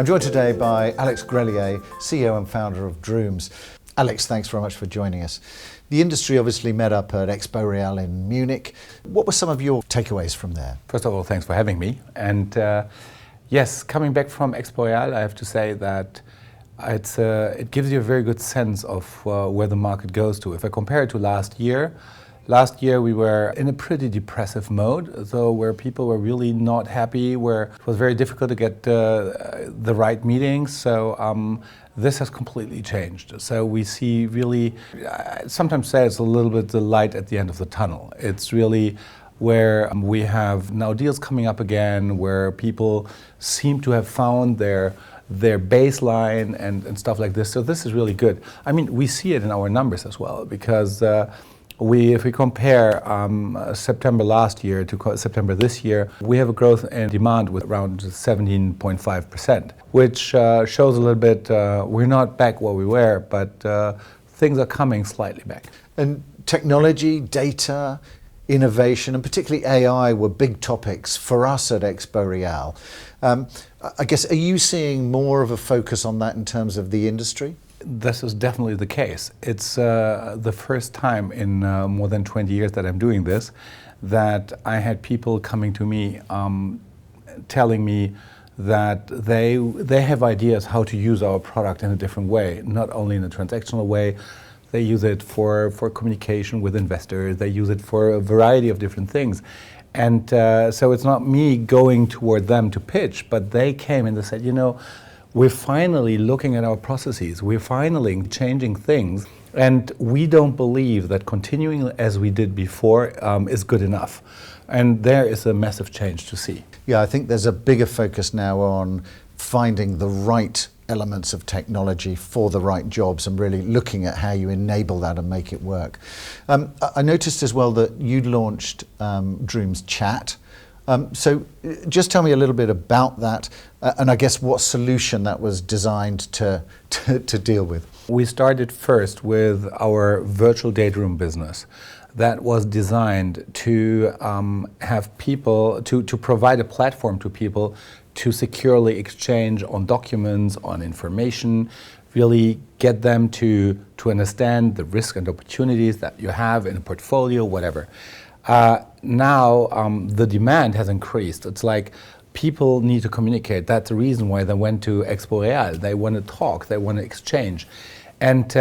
I'm joined today by Alex Grellier, CEO and founder of DROOMS. Alex, thanks very much for joining us. The industry obviously met up at Expo Real in Munich. What were some of your takeaways from there? First of all, thanks for having me. And yes, coming back from Expo Real, I have to say that it gives you a very good sense of where the market goes to. If I compare it to last year we were in a pretty depressive mode, so where people were really not happy, where it was very difficult to get the right meetings. So this has completely changed. So we see really, I sometimes say it's a little bit the light at the end of the tunnel. It's really where we have now deals coming up again, where people seem to have found their baseline and stuff like this. So this is really good. I mean, we see it in our numbers as well, because if we compare September last year to September this year, we have a growth in demand with around 17.5%, which shows a little bit we're not back where we were, but things are coming slightly back. And technology, data, innovation, and particularly AI were big topics for us at Expo Real. I guess, are you seeing more of a focus on that in terms of the industry? This is definitely the case. It's the first time in more than 20 years that I'm doing this that I had people coming to me telling me that they have ideas how to use our product in a different way, not only in a transactional way. They use it for communication with investors. They use it for a variety of different things. And so it's not me going toward them to pitch, but they came and they said, you know, we're finally looking at our processes. We're finally changing things. And we don't believe that continuing as we did before is good enough. And there is a massive change to see. Yeah, I think there's a bigger focus now on finding the right elements of technology for the right jobs and really looking at how you enable that and make it work. I noticed as well that you launched DROOMS Chat. So just tell me a little bit about that and I guess what solution that was designed to deal with. We started first with our virtual data room business. That was designed to have people, to provide a platform to people to securely exchange on documents, on information, really get them to understand the risk and opportunities that you have in a portfolio, whatever. Now the demand has increased. It's like people need to communicate. That's the reason why they went to Expo Real. They want to talk, they want to exchange. And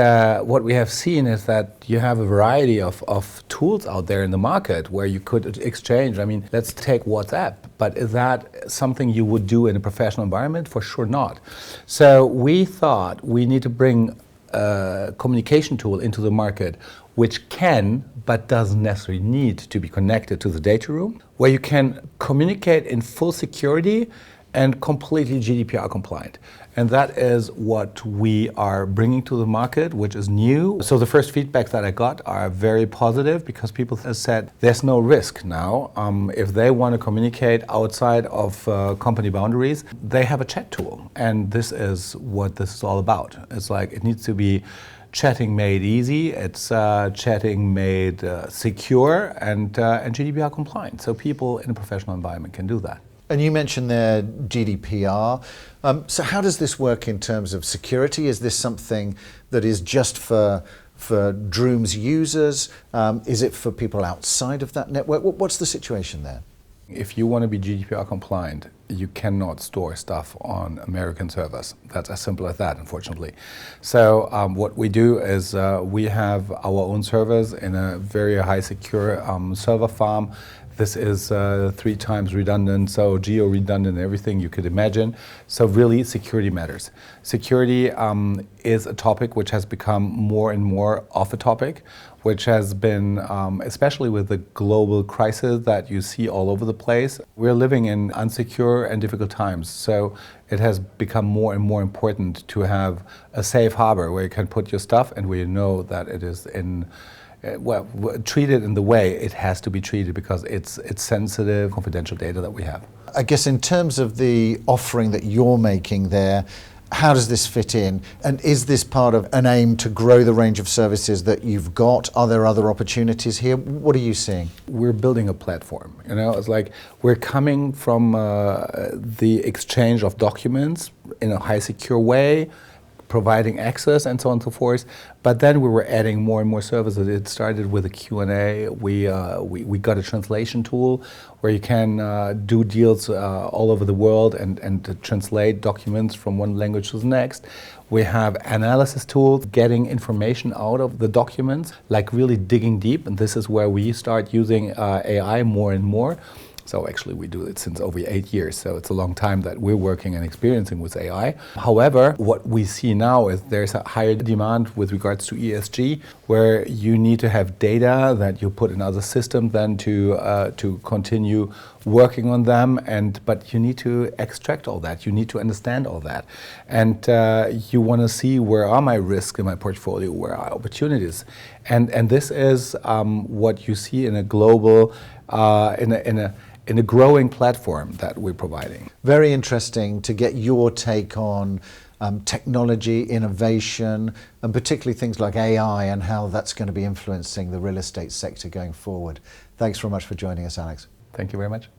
what we have seen is that you have a variety of tools out there in the market where you could exchange. I mean, let's take WhatsApp, but is that something you would do in a professional environment? For sure not. So we thought we need to bring a communication tool into the market which can, but doesn't necessarily need to be connected to the data room, where you can communicate in full security and completely GDPR compliant. And that is what we are bringing to the market, which is new. So the first feedback that I got are very positive because people have said there's no risk now. If they want to communicate outside of company boundaries, they have a chat tool. And this is what this is all about. It's like it needs to be chatting made easy, it's chatting made secure and GDPR compliant. So people in a professional environment can do that. And you mentioned there GDPR. So how does this work in terms of security? Is this something that is just for DROOMS users? Is it for people outside of that network? What's the situation there? If you want to be GDPR compliant, you cannot store stuff on American servers. That's as simple as that, unfortunately. So what we do is we have our own servers in a very high secure server farm. This is 3 times redundant, so geo-redundant, everything you could imagine. So really, security matters. Security is a topic which has become more and more of a topic, which has been, especially with the global crisis that you see all over the place, we're living in unsecure and difficult times. So it has become more and more important to have a safe harbor where you can put your stuff and where you know that it is treated in the way it has to be treated because it's sensitive, confidential data that we have. I guess in terms of the offering that you're making there, how does this fit in? And is this part of an aim to grow the range of services that you've got? Are there other opportunities here? What are you seeing? We're building a platform. You know, it's like we're coming from the exchange of documents in a high secure way, providing access and so on and so forth. But then we were adding more and more services. It started with a Q&A. We got a translation tool where you can do deals all over the world and translate documents from one language to the next. We have analysis tools, getting information out of the documents, like really digging deep. And this is where we start using AI more and more. So actually we do it since over 8 years, so it's a long time that we're working and experiencing with AI. However, what we see now is there's a higher demand with regards to ESG, where you need to have data that you put in other systems then to continue working on them, but you need to extract all that, you need to understand all that. And you want to see where are my risks in my portfolio, where are opportunities. And this is what you see in a global, in a growing platform that we're providing. Very interesting to get your take on technology, innovation, and particularly things like AI and how that's going to be influencing the real estate sector going forward. Thanks very much for joining us, Alex. Thank you very much.